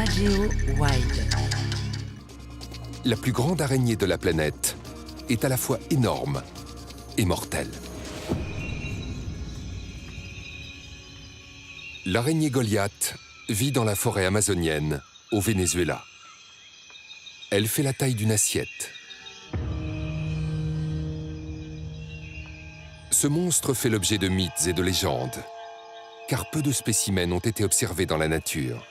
Nat Geo Wild. La plus grande araignée de la planète est à la fois énorme et mortelle. L'araignée Goliath vit dans la forêt amazonienne, au Venezuela. Elle fait la taille d'une assiette. Ce monstre fait l'objet de mythes et de légendes, car peu de spécimens ont été observés dans la nature.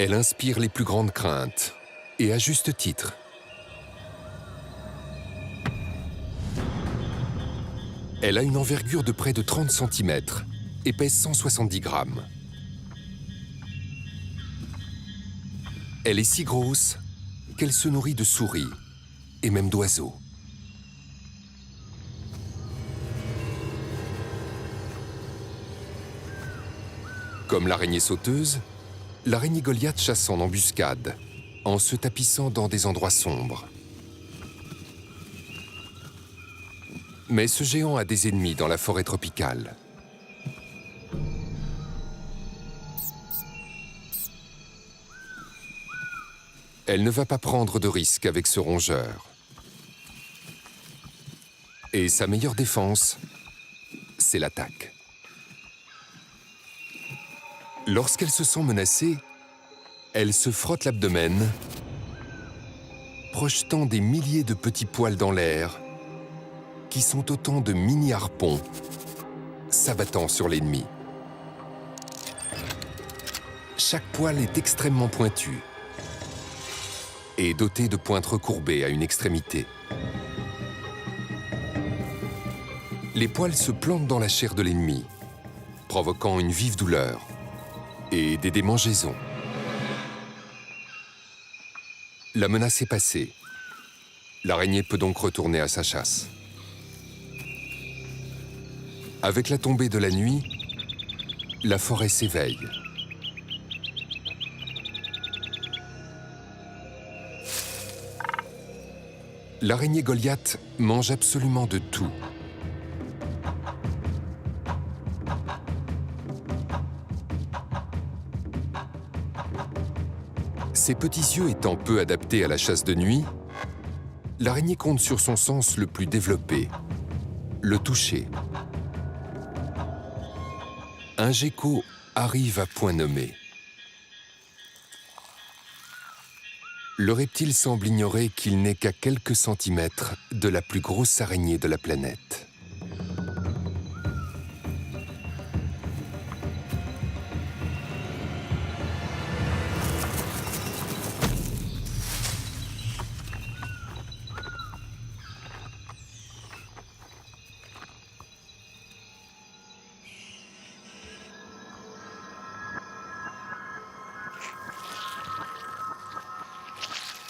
Elle inspire les plus grandes craintes, et à juste titre. Elle a une envergure de près de 30 cm et pèse 170 grammes. Elle est si grosse qu'elle se nourrit de souris et même d'oiseaux. Comme l'araignée sauteuse, l'araignée Goliath chasse en embuscade, en se tapissant dans des endroits sombres. Mais ce géant a des ennemis dans la forêt tropicale. Elle ne va pas prendre de risques avec ce rongeur. Et sa meilleure défense, c'est l'attaque. Lorsqu'elle se sent menacée, elle se frotte l'abdomen, projetant des milliers de petits poils dans l'air, qui sont autant de mini-harpons s'abattant sur l'ennemi. Chaque poil est extrêmement pointu et doté de pointes recourbées à une extrémité. Les poils se plantent dans la chair de l'ennemi, provoquant une vive douleur et des démangeaisons. La menace est passée. L'araignée peut donc retourner à sa chasse. Avec la tombée de la nuit, la forêt s'éveille. L'araignée Goliath mange absolument de tout. Ses petits yeux étant peu adaptés à la chasse de nuit, l'araignée compte sur son sens le plus développé, le toucher. Un gecko arrive à point nommé. Le reptile semble ignorer qu'il n'est qu'à quelques centimètres de la plus grosse araignée de la planète.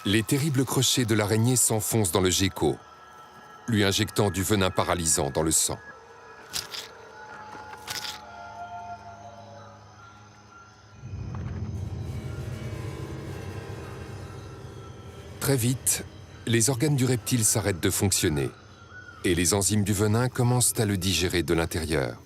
Les terribles crochets de l'araignée s'enfoncent dans le gecko, lui injectant du venin paralysant dans le sang. Très vite, les organes du reptile s'arrêtent de fonctionner et les enzymes du venin commencent à le digérer de l'intérieur.